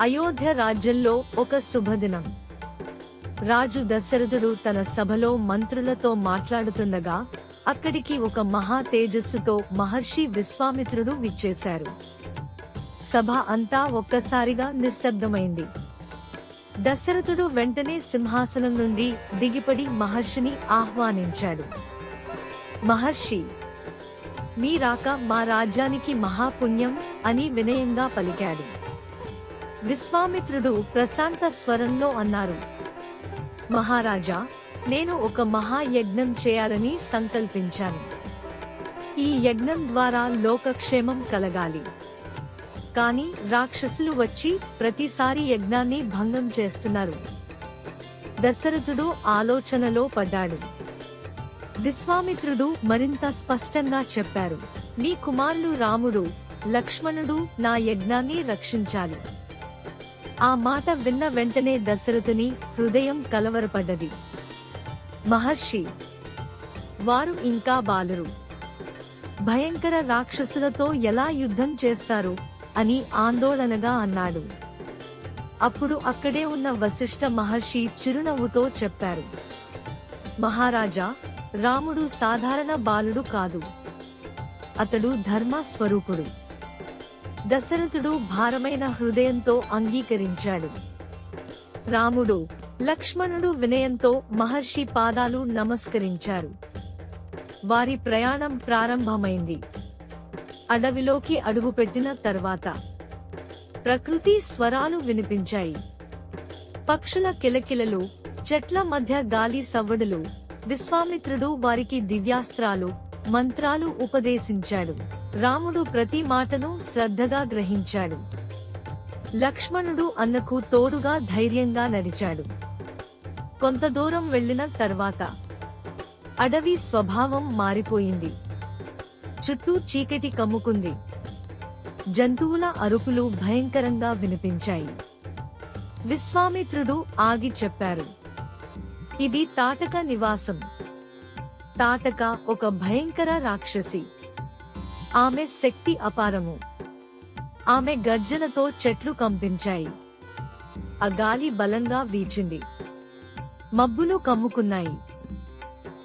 అయోధ్య రాజ్యంలో ఒక శుభదినం. రాజు దశరథుడు తన సభలో మంత్రులతో మాట్లాడుతుండగా అక్కడికి ఒక మహా తేజస్సుతో మహర్షి విశ్వామిత్రుడు విచ్చేశారు. సభ అంతా ఒక్కసారిగా నిశ్శబ్దమైంది. దశరథుడు వెంటనే సింహాసనం నుండి దిగిపడి మహర్షిని ఆహ్వానించాడు. మహర్షి, మీ రాక మా రాజ్యానికి మహాపుణ్యం అని వినయంగా పలికాడు. విశ్వామిత్రుడు ప్రశాంత స్వరంలో అన్నారు, మహారాజా, నేను ఒక మహాయజ్ఞం చేయాలని సంకల్పించాను. ఈ యజ్ఞం ద్వారా లోకక్షేమం కలగాలి. కాని రాక్షసులు వచ్చి ప్రతిసారి యజ్ఞాన్ని భంగం చేస్తున్నారు. దశరథుడు ఆలోచనలో పడ్డాడు. విశ్వామిత్రుడు మరింత స్పష్టంగా చెప్పారు, నీ కుమారులు రాముడు, లక్ష్మణుడు నా యజ్ఞాన్ని రక్షించాలి. ఆ మాట విన్న వెంటనే దశరథుని హృదయం కలవరపడ్డది. మహర్షి, వారు ఇంకా బాలురు. భయంకర రాక్షసులతో ఎలా యుద్ధం చేస్తారు అని ఆందోళనగా అన్నాడు. అప్పుడు అక్కడే ఉన్న వశిష్ఠ మహర్షి చిరునవ్వుతో చెప్పారు, మహారాజా, రాముడు సాధారణ బాలుడు కాదు. అతడు ధర్మ స్వరూపుడు. దశరథుడు భారమైన హృదయంతో అంగీకరించాడు. రాముడు, లక్ష్మణుడు వినయంతో మహర్షి పాదాలు నమస్కరించారు. వారి ప్రయాణం ప్రారంభమైంది. అడవిలోకి అడుగుపెట్టిన తర్వాత ప్రకృతి స్వరాలు వినిపించాయి. పక్షుల కిలకిలలు, చెట్ల మధ్య గాలి సవ్వడులు. విశ్వామిత్రుడు వారికి దివ్యాస్త్రాలు, మంత్రాలు ఉపదేశించాడు. రాముడు ప్రతి మాటను శ్రద్ధగా గ్రహించాడు. లక్ష్మణుడు అన్నకు తోడుగా ధైర్యంగా నడిచాడు. కొంత దూరం వెళ్లిన తర్వాత అడవి స్వభావం మారిపోయింది. చుట్టూ చీకటి కమ్ముకుంది. జంతువుల అరుపులు భయంకరంగా వినిపించాయి. విశ్వామిత్రుడు ఆగి చెప్పారు, ఇది తాటక నివాసం. తాటక ఒక భయంకర రాక్షసి. ఆమె శక్తి అపారము. ఆమె గర్జనతో చెట్లు కంపించాయి. ఆ గాలి బలంగా వీచింది. మబ్బులు కమ్ముకున్నాయి.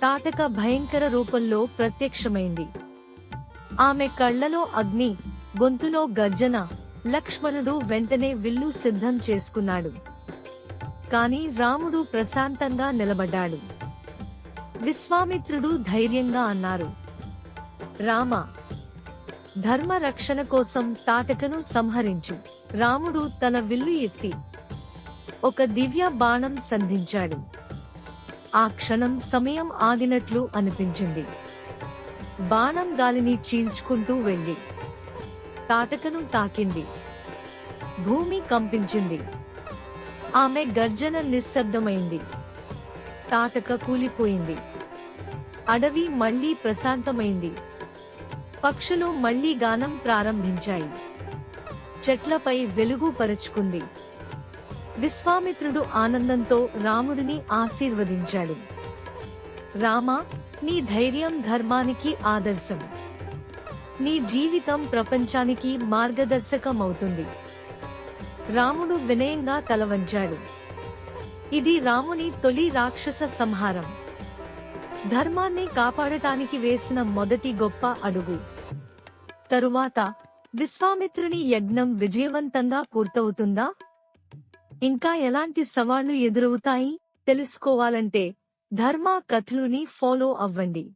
తాటక భయంకర రూపంలో ప్రత్యక్షమైంది. ఆమె కళ్లలో అగ్ని, గొంతులో గర్జన. లక్ష్మణుడు వెంటనే విల్లు సిద్ధం చేసుకున్నాడు. కాని రాముడు ప్రశాంతంగా నిలబడ్డాడు. విశ్వామిత్రుడు ధైర్యంగా అన్నారు, రామ, ధర్మ రక్షణ కోసం తాటకను సంహరించు. రాముడు తన విల్లు ఎత్తి ఒక దివ్య బాణం సంధించాడు. ఆ క్షణం సమయం ఆగినట్లు అనిపించింది. బాణం గాలిని చీల్చుకుంటూ వెళ్లి తాటకను తాకింది. భూమి కంపించింది. ఆమె గర్జన నిశ్శబ్దమైంది. తాటక కూలిపోయింది. అడవి మళ్లీ ప్రశాంతమైంది. పక్షులు మళ్లీ గానం ప్రారంభించాయి. చెట్లపై వెలుగు పరుచుకుంది. విశ్వామిత్రుడు ఆనందంతో రాముడిని ఆశీర్వదించాడు. రామా, నీ ధైర్యం ధర్మానికి ఆదర్శం. నీ జీవితం ప్రపంచానికి మార్గదర్శకమవుతుంది. రాముడు వినయంగా తలవంచాడు. ఇది రాముని తొలి రాక్షస సంహారం. ధర్మాన్ని కాపాడటానికి వేసిన మొదటి గొప్ప అడుగు. తరువాత విశ్వామిత్రుని యజ్ఞం విజయవంతంగా పూర్తవుతుందా? ఇంకా ఎలాంటి సవాళ్లు ఎదురవుతాయి తెలుసుకోవాలంటే ధర్మ కథలుని ఫాలో అవ్వండి.